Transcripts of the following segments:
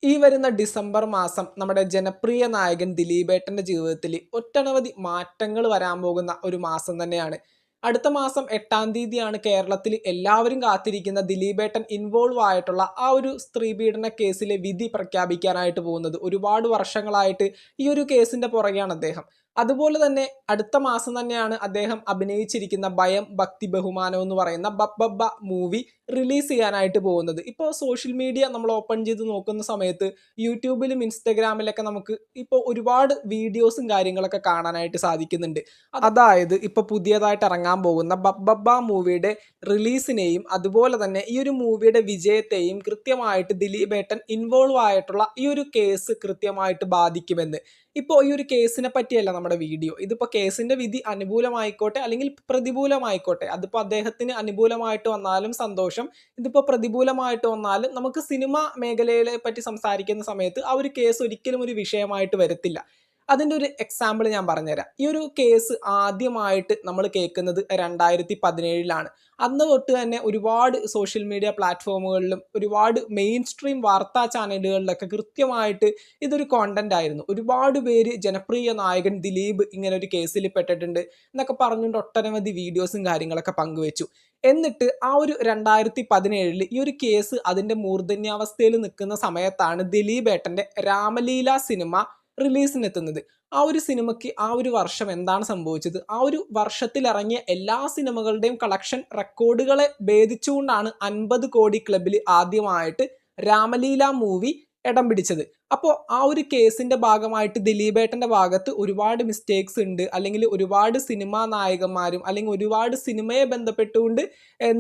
ഈ വരുന്ന ഡിസംബർ മാസം നമ്മുടെ ജനപ്രിയ നായകൻ ദിലീപേട്ടൻ്റെ ജീവിതത്തിൽ ഒട്ടനവധി മാറ്റങ്ങൾ വരാൻ പോകുന്ന ഒരു മാസം തന്നെയാണ്. അടുത്ത മാസം 8-ാം തീയതിയാണ് കേരളത്തിൽ എല്ലാവരും കാത്തിരിക്കുന്ന ദിലീപേട്ടൻ ഇൻവോൾവ് ആയിട്ടുള്ള ആ ഒരു സ്ത്രീപീഡന കേസിലെ വിധി പ്രഖ്യാപിക്കാനായിട്ട് പോകുന്നത്. ഒരുപാട് വർഷങ്ങളായിട്ട് ഈ ഒരു കേസിൻ്റെ പുറകെയാണ് അദ്ദേഹം. അതുപോലെ തന്നെ അടുത്ത മാസം തന്നെയാണ് അദ്ദേഹം അഭിനയിച്ചിരിക്കുന്ന ഭയം ഭക്തി ബഹുമാനം എന്ന് പറയുന്ന ബബ്ബബ്ബ മൂവി റിലീസ് ചെയ്യാനായിട്ട് പോകുന്നത്. ഇപ്പോൾ സോഷ്യൽ മീഡിയ നമ്മൾ ഓപ്പൺ ചെയ്ത് നോക്കുന്ന സമയത്ത് യൂട്യൂബിലും ഇൻസ്റ്റഗ്രാമിലൊക്കെ നമുക്ക് ഇപ്പോൾ ഒരുപാട് വീഡിയോസും കാര്യങ്ങളൊക്കെ കാണാനായിട്ട് സാധിക്കുന്നുണ്ട്. അതായത് ഇപ്പോൾ പുതിയതായിട്ട് ഇറങ്ങാൻ പോകുന്ന ബബ്ബബ്ബ മൂവിയുടെ റിലീസിനെയും അതുപോലെ തന്നെ ഈ ഒരു മൂവിയുടെ വിജയത്തെയും കൃത്യമായിട്ട് ദിലീപേട്ടൻ ഇൻവോൾവ് ആയിട്ടുള്ള ഈ ഒരു കേസ് കൃത്യമായിട്ട് ബാധിക്കുമെന്ന്. ഇപ്പോൾ ഈ ഒരു കേസിനെ പറ്റിയല്ല നമ്മുടെ വീഡിയോ. ഇതിപ്പോൾ കേസിൻ്റെ വിധി അനുകൂലമായിക്കോട്ടെ അല്ലെങ്കിൽ പ്രതികൂലമായിക്കോട്ടെ, അതിപ്പോൾ അദ്ദേഹത്തിന് അനുകൂലമായിട്ട് വന്നാലും സന്തോഷം, ഇതിപ്പോൾ പ്രതികൂലമായിട്ട് വന്നാലും നമുക്ക് സിനിമ മേഖലയെ പറ്റി സംസാരിക്കുന്ന സമയത്ത് ആ ഒരു കേസ് ഒരിക്കലും ഒരു വിഷയമായിട്ട് വരത്തില്ല. അതിൻ്റെ ഒരു എക്സാമ്പിൾ ഞാൻ പറഞ്ഞുതരാം. ഈ ഒരു കേസ് ആദ്യമായിട്ട് നമ്മൾ കേൾക്കുന്നത് 2017 അന്ന് തൊട്ട് തന്നെ ഒരുപാട് സോഷ്യൽ മീഡിയ പ്ലാറ്റ്ഫോമുകളിലും ഒരുപാട് മെയിൻ സ്ട്രീം വാർത്താ ചാനലുകളിലൊക്കെ കൃത്യമായിട്ട് ഇതൊരു കോണ്ടന്റ് ആയിരുന്നു. ഒരുപാട് പേര് ജനപ്രിയ നായകൻ ദിലീപ് ഇങ്ങനെ ഒരു കേസിൽ പെട്ടിട്ടുണ്ട് എന്നൊക്കെ പറഞ്ഞുകൊണ്ട് ഒട്ടനവധി വീഡിയോസും കാര്യങ്ങളൊക്കെ പങ്കുവെച്ചു. എന്നിട്ട് ആ ഒരു 2017 ഈ ഒരു കേസ് അതിൻ്റെ മൂർധന്യാവസ്ഥയിൽ നിൽക്കുന്ന സമയത്താണ് ദിലീപേട്ടൻ്റെ രാമലീല സിനിമ റിലീസിനെത്തുന്നത്. ആ ഒരു സിനിമയ്ക്ക് ആ ഒരു വർഷം എന്താണ് സംഭവിച്ചത്? ആ ഒരു വർഷത്തിൽ ഇറങ്ങിയ എല്ലാ സിനിമകളുടെയും കളക്ഷൻ റെക്കോർഡുകളെ ഭേദിച്ചുകൊണ്ടാണ് 50 കോടി ക്ലബിൽ ആദ്യമായിട്ട് രാമലീല മൂവി ഇടം പിടിച്ചത്. അപ്പോൾ ആ ഒരു കേസിൻ്റെ ഭാഗമായിട്ട് ദിലീപേട്ടൻ്റെ ഭാഗത്ത് ഒരുപാട് മിസ്റ്റേക്സ് ഉണ്ട്, അല്ലെങ്കിൽ ഒരുപാട് സിനിമാ നായകന്മാരും അല്ലെങ്കിൽ ഒരുപാട് സിനിമയെ ബന്ധപ്പെട്ടുകൊണ്ട്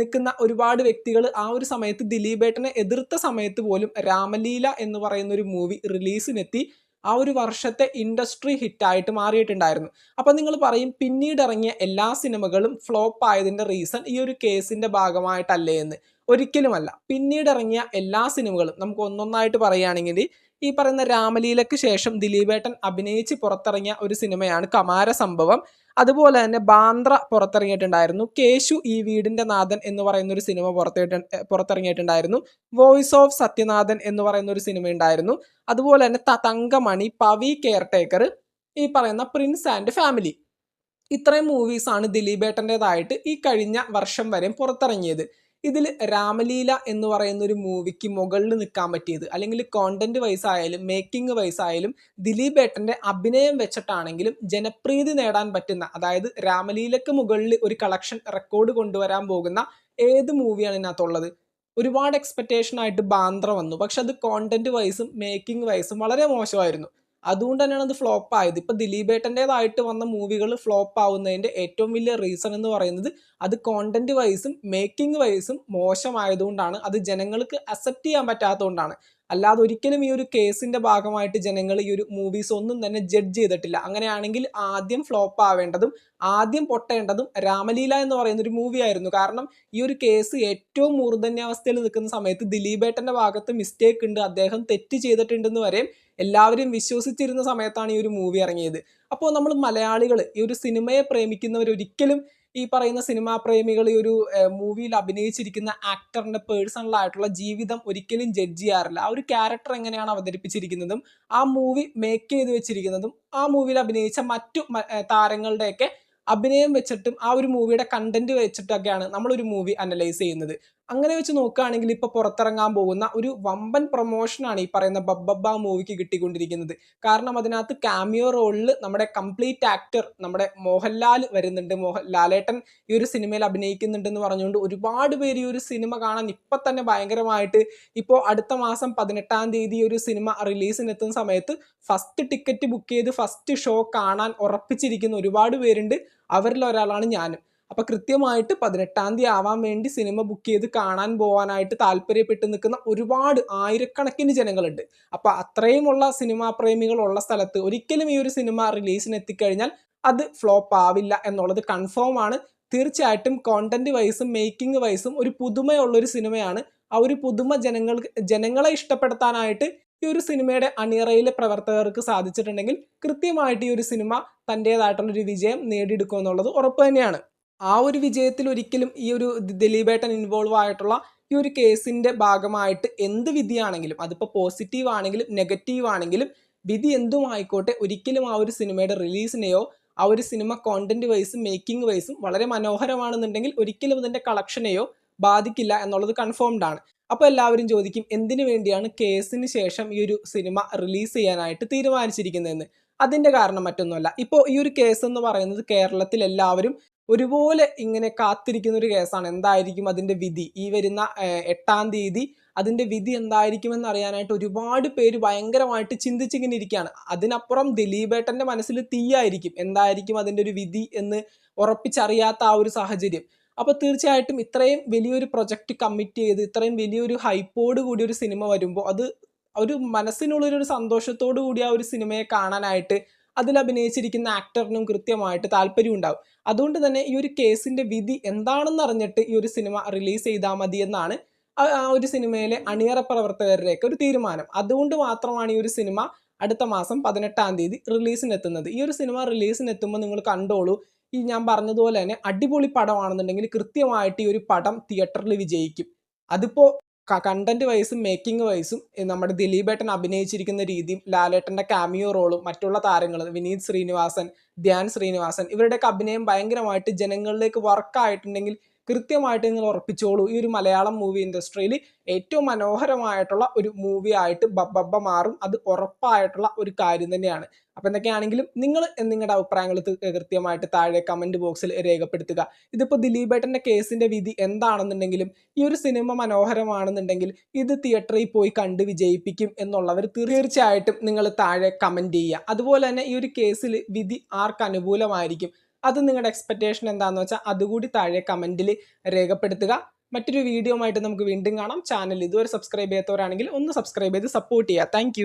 നിൽക്കുന്ന ഒരുപാട് വ്യക്തികൾ ആ ഒരു സമയത്ത് ദിലീപേട്ടനെ എതിർത്ത സമയത്ത് പോലും രാമലീല എന്ന് പറയുന്ന ഒരു മൂവി റിലീസിനെത്തി ആ ഒരു വർഷത്തെ ഇൻഡസ്ട്രി ഹിറ്റായിട്ട് മാറിയിട്ടുണ്ടായിരുന്നു. അപ്പോൾ നിങ്ങൾ പറയും പിന്നീട് ഇറങ്ങിയ എല്ലാ സിനിമകളും ഫ്ലോപ്പ് ആയതിൻ്റെ റീസൺ ഈ ഒരു കേസിൻ്റെ ഭാഗമായിട്ടല്ലേ എന്ന്. ഒരിക്കലുമല്ല. പിന്നീട് ഇറങ്ങിയ എല്ലാ സിനിമകളും നമുക്ക് ഒന്നൊന്നായിട്ട് പറയുകയാണെങ്കിൽ ഈ പറയുന്ന രാമലീലയ്ക്ക് ശേഷം ദിലീപേട്ടൻ അഭിനയിച്ച് പുറത്തിറങ്ങിയ ഒരു സിനിമയാണ് കമാര സംഭവം. അതുപോലെ തന്നെ ബാന്ദ്ര പുറത്തിറങ്ങിയിട്ടുണ്ടായിരുന്നു. കേശു ഈ വീടിൻ്റെ നാഥൻ എന്ന് പറയുന്ന ഒരു സിനിമ പുറത്തിറങ്ങിയിട്ടുണ്ടായിരുന്നു. വോയിസ് ഓഫ് സത്യനാഥൻ എന്ന് പറയുന്ന ഒരു സിനിമ ഉണ്ടായിരുന്നു. അതുപോലെ തന്നെ തങ്കമണി, പവി കെയർടേക്കർ, ഈ പറയുന്ന പ്രിൻസ് ആൻഡ് ഫാമിലി, ഇത്രയും മൂവീസാണ് ദിലീപേട്ടൻ്റെതായിട്ട് ഈ കഴിഞ്ഞ വർഷം വരെ പുറത്തിറങ്ങിയത്. ഇതിൽ രാമലീല എന്ന് പറയുന്ന ഒരു മൂവിക്ക് മുകളിൽ നിൽക്കാൻ പറ്റിയത്, അല്ലെങ്കിൽ കോണ്ടന്റ് വൈസ് ആയാലും മേക്കിംഗ് വൈസ് ആയാലും ദിലീപേട്ടൻ്റെ അഭിനയം വെച്ചിട്ടാണെങ്കിലും ജനപ്രീതി നേടാൻ പറ്റുന്ന, അതായത് രാമലീലക്ക് മുകളിൽ ഒരു കളക്ഷൻ റെക്കോർഡ് കൊണ്ടുവരാൻ പോകുന്ന ഏത് മൂവിയാണ് ഇതിനകത്തുള്ളത്? ഒരുപാട് എക്സ്പെക്റ്റേഷൻ ആയിട്ട് ബാന്ദ്ര വന്നു, പക്ഷെ അത് കോണ്ടന്റ് വൈസും മേക്കിംഗ് വൈസും വളരെ മോശമായിരുന്നു. അതുകൊണ്ട് തന്നെയാണ് അത് ഫ്ലോപ്പ് ആയത്. ഇപ്പോൾ ദിലീപേട്ടൻ്റെതായിട്ട് വന്ന മൂവികൾ ഫ്ലോപ്പ് ആവുന്നതിൻ്റെ ഏറ്റവും വലിയ റീസൺ എന്ന് പറയുന്നത് അത് കോണ്ടന്റ് വൈസും മേക്കിംഗ് വൈസും മോശമായതുകൊണ്ടാണ്. അത് ജനങ്ങൾക്ക് അക്സെപ്റ്റ് ചെയ്യാൻ പറ്റാത്തതുകൊണ്ടാണ്. അല്ലാതെ ഒരിക്കലും ഈ ഒരു കേസിൻ്റെ ഭാഗമായിട്ട് ജനങ്ങൾ ഈ ഒരു മൂവീസ് ഒന്നും തന്നെ ജഡ്ജ് ചെയ്തിട്ടില്ല. അങ്ങനെയാണെങ്കിൽ ആദ്യം ഫ്ലോപ്പ് ആവേണ്ടതും ആദ്യം പൊട്ടേണ്ടതും രാമലീല എന്ന് പറയുന്ന ഒരു മൂവി ആയിരുന്നു. കാരണം ഈ ഒരു കേസ് ഏറ്റവും മൂർധന്യാവസ്ഥയിൽ നിൽക്കുന്ന സമയത്ത് ദിലീപേട്ടൻ്റെ ഭാഗത്ത് മിസ്റ്റേക്ക് ഉണ്ട്, അദ്ദേഹം തെറ്റ് ചെയ്തിട്ടുണ്ടെന്ന് വരെയും എല്ലാവരും വിശ്വസിച്ചിരുന്ന സമയത്താണ് ഈ ഒരു മൂവി ഇറങ്ങിയത്. അപ്പോൾ നമ്മൾ മലയാളികൾ, ഈ ഒരു സിനിമയെ പ്രേമിക്കുന്നവർ ഒരിക്കലും ഈ പറയുന്ന സിനിമാ പ്രേമികൾ ഈ ഒരു മൂവിയിൽ അഭിനയിച്ചിരിക്കുന്ന ആക്ടറിൻ്റെ പേഴ്സണലായിട്ടുള്ള ജീവിതം ഒരിക്കലും ജഡ്ജ് ചെയ്യാറില്ല. ആ ഒരു ക്യാരക്ടർ എങ്ങനെയാണ് അവതരിപ്പിച്ചിരിക്കുന്നതും ആ മൂവി മേക്ക് ചെയ്ത് വെച്ചിരിക്കുന്നതും ആ മൂവിയിൽ അഭിനയിച്ച മറ്റു താരങ്ങളുടെയൊക്കെ അഭിനയം വെച്ചിട്ടും ആ ഒരു മൂവിയുടെ കണ്ടന്റ് വെച്ചിട്ടൊക്കെയാണ് നമ്മളൊരു മൂവി അനലൈസ് ചെയ്യുന്നത്. അങ്ങനെ വെച്ച് നോക്കുകയാണെങ്കിൽ ഇപ്പോൾ പുറത്തിറങ്ങാൻ പോകുന്ന ഒരു വമ്പൻ പ്രൊമോഷനാണ് ഈ പറയുന്ന ബബ്ബബ്ബ മൂവിക്ക് കിട്ടിക്കൊണ്ടിരിക്കുന്നത്. കാരണം അതിനകത്ത് കാമിയോ റോളിൽ നമ്മുടെ കംപ്ലീറ്റ് ആക്ടർ നമ്മുടെ മോഹൻലാൽ വരുന്നുണ്ട്. ലാലേട്ടൻ ഈ ഒരു സിനിമയിൽ അഭിനയിക്കുന്നുണ്ടെന്ന് പറഞ്ഞുകൊണ്ട് ഒരുപാട് പേര് ഈ ഒരു സിനിമ കാണാൻ ഇപ്പം തന്നെ ഭയങ്കരമായിട്ട്, ഇപ്പോൾ അടുത്ത മാസം 18-ാം തീയതി ഒരു സിനിമ റിലീസിനെത്തുന്ന സമയത്ത് ഫസ്റ്റ് ടിക്കറ്റ് ബുക്ക് ചെയ്ത് ഫസ്റ്റ് ഷോ കാണാൻ ഉറപ്പിച്ചിരിക്കുന്ന ഒരുപാട് പേരുണ്ട്. അവരിൽ ഒരാളാണ് ഞാനും. അപ്പോൾ കൃത്യമായിട്ട് 18-ാം തീയതി ആവാൻ വേണ്ടി സിനിമ ബുക്ക് ചെയ്ത് കാണാൻ പോകാനായിട്ട് താല്പര്യപ്പെട്ട് നിൽക്കുന്ന ഒരുപാട് ആയിരക്കണക്കിന് ജനങ്ങളുണ്ട്. അപ്പോൾ അത്രയുമുള്ള സിനിമാ പ്രേമികളുള്ള സ്ഥലത്ത് ഒരിക്കലും ഈ ഒരു സിനിമ റിലീസിന് എത്തിക്കഴിഞ്ഞാൽ അത് ഫ്ലോപ്പ് ആവില്ല എന്നുള്ളത് കൺഫേം ആണ്. തീർച്ചയായിട്ടും കോണ്ടന്റ് വൈസും മേക്കിംഗ് വൈസും ഒരു പുതുമയുള്ളൊരു സിനിമയാണ്. ആ ഒരു പുതുമ ജനങ്ങളെ ഇഷ്ടപ്പെടുത്താനായിട്ട് ഈ ഒരു സിനിമയുടെ അണിയറയിലെ പ്രവർത്തകർക്ക് സാധിച്ചിട്ടുണ്ടെങ്കിൽ കൃത്യമായിട്ട് ഈ ഒരു സിനിമ തൻ്റേതായിട്ടുള്ളൊരു വിജയം നേടിയെടുക്കും എന്നുള്ളത് ഉറപ്പ് തന്നെയാണ്. ആ ഒരു വിജയത്തിൽ ഒരിക്കലും ഈ ഒരു ദിലീപേട്ടൻ ഇൻവോൾവ് ആയിട്ടുള്ള ഈ ഈ ഒരു കേസിൻ്റെ ഭാഗമായിട്ട് എന്ത് വിധിയാണെങ്കിലും അതിപ്പോൾ പോസിറ്റീവ് ആണെങ്കിലും നെഗറ്റീവ് ആണെങ്കിലും വിധി എന്തും ആയിക്കോട്ടെ ഒരിക്കലും ആ ഒരു സിനിമയുടെ റിലീസിനെയോ ആ ഒരു സിനിമ കോണ്ടന്റ് വൈസും മേക്കിംഗ് വൈസും വളരെ മനോഹരമാണെന്നുണ്ടെങ്കിൽ ഒരിക്കലും അതിൻ്റെ കളക്ഷനെയോ ബാധിക്കില്ല എന്നുള്ളത് കൺഫേംഡ് ആണ്. അപ്പോൾ എല്ലാവരും ചോദിക്കും എന്തിനു വേണ്ടിയാണ് കേസിന് ശേഷം ഈ ഒരു സിനിമ റിലീസ് ചെയ്യാനായിട്ട് തീരുമാനിച്ചിരിക്കുന്നതെന്ന്. അതിൻ്റെ കാരണം മറ്റൊന്നുമല്ല, ഇപ്പോൾ ഈ ഒരു കേസ് എന്ന് പറയുന്നത് കേരളത്തിൽ എല്ലാവരും ഒരുപോലെ ഇങ്ങനെ കാത്തിരിക്കുന്ന ഒരു കേസാണ്. എന്തായിരിക്കും അതിൻ്റെ വിധി, ഈ വരുന്ന 8-ാം തീയതി അതിൻ്റെ വിധി എന്തായിരിക്കുമെന്ന് അറിയാനായിട്ട് ഒരുപാട് പേര് ഭയങ്കരമായിട്ട് ചിന്തിച്ചിങ്ങനെ ഇരിക്കുകയാണ്. അതിനപ്പുറം ദിലീപേട്ടൻ്റെ മനസ്സിൽ തീയായിരിക്കും എന്തായിരിക്കും അതിൻ്റെ ഒരു വിധി എന്ന് ഉറപ്പിച്ചറിയാത്ത ആ ഒരു സാഹചര്യം. അപ്പോൾ തീർച്ചയായിട്ടും ഇത്രയും വലിയൊരു പ്രൊജക്റ്റ് കമ്മിറ്റ് ചെയ്ത് ഇത്രയും വലിയൊരു ഹൈപ്പോട് കൂടി ഒരു സിനിമ വരുമ്പോൾ അത് ഒരു മനസ്സിനുള്ളൊരു സന്തോഷത്തോടു കൂടി ആ ഒരു സിനിമയെ കാണാനായിട്ട് അതിൽ അഭിനയിച്ചിരിക്കുന്ന ആക്ടറിനും കൃത്യമായിട്ട് താല്പര്യം ഉണ്ടാവും. അതുകൊണ്ട് തന്നെ ഈ ഒരു കേസിൻ്റെ വിധി എന്താണെന്ന് അറിഞ്ഞിട്ട് ഈ ഒരു സിനിമ റിലീസ് ചെയ്താൽ മതി എന്നാണ് ആ ഒരു സിനിമയിലെ അണിയറ പ്രവർത്തകരുടെയൊക്കെ ഒരു തീരുമാനം. അതുകൊണ്ട് മാത്രമാണ് ഈ ഒരു സിനിമ അടുത്ത മാസം 18-ാം തീയതി റിലീസിനെത്തുന്നത്. ഈ ഒരു സിനിമ റിലീസിനെത്തുമ്പോൾ നിങ്ങൾ കണ്ടോളൂ, ഈ ഞാൻ പറഞ്ഞതുപോലെ തന്നെ അടിപൊളി പടമാണെന്നുണ്ടെങ്കിൽ കൃത്യമായിട്ട് ഈ ഒരു പടം തിയേറ്ററിൽ വിജയിക്കും. അതിപ്പോൾ കണ്ടന്റ് വൈസും മേക്കിംഗ് വൈസും നമ്മുടെ ദിലീപേട്ടൻ അഭിനയിച്ചിരിക്കുന്ന രീതിയും ലാലേട്ടൻ്റെ കാമിയോ റോളും മറ്റുള്ള താരങ്ങൾ വിനീത് ശ്രീനിവാസൻ, ധ്യാൻ ശ്രീനിവാസൻ ഇവരുടെയൊക്കെ അഭിനയം ഭയങ്കരമായിട്ട് ജനങ്ങളിലേക്ക് വർക്കായിട്ടുണ്ടെങ്കിൽ കൃത്യമായിട്ട് നിങ്ങൾ ഉറപ്പിച്ചോളൂ, ഈ ഒരു മലയാളം മൂവി ഇൻഡസ്ട്രിയിൽ ഏറ്റവും മനോഹരമായിട്ടുള്ള ഒരു മൂവി ആയിട്ട് ബബ്ബ മാറും. അത് ഉറപ്പായിട്ടുള്ള ഒരു കാര്യം തന്നെയാണ്. അപ്പോൾ എന്തൊക്കെയാണെങ്കിലും നിങ്ങൾ നിങ്ങളുടെ അഭിപ്രായങ്ങൾ കൃത്യമായിട്ട് താഴെ കമൻറ്റ് ബോക്സിൽ രേഖപ്പെടുത്തുക. ഇതിപ്പോൾ ദിലീപേട്ടൻ്റെ കേസിൻ്റെ വിധി എന്താണെന്നുണ്ടെങ്കിലും ഈ ഒരു സിനിമ മനോഹരമാണെന്നുണ്ടെങ്കിൽ ഇത് തിയേറ്ററിൽ പോയി കണ്ട് വിജയിപ്പിക്കും എന്നുള്ളവർ തീർച്ചയായിട്ടും നിങ്ങൾ താഴെ കമൻറ്റ് ചെയ്യുക. അതുപോലെ തന്നെ ഈ ഒരു കേസിൽ വിധി ആർക്ക് അനുകൂലമായിരിക്കും, അത് നിങ്ങളുടെ എക്സ്പെക്റ്റേഷൻ എന്താണെന്ന് വെച്ചാൽ അതുകൂടി താഴെ കമൻറ്റിൽ രേഖപ്പെടുത്തുക. മറ്റൊരു വീഡിയോ ആയിട്ട് നമുക്ക് വീണ്ടും കാണാം. ചാനൽ ഇതുവരെ സബ്സ്ക്രൈബ് ചെയ്യാത്തവരാണെങ്കിൽ ഒന്ന് സബ്സ്ക്രൈബ് ചെയ്ത് സപ്പോർട്ട് ചെയ്യുക. താങ്ക്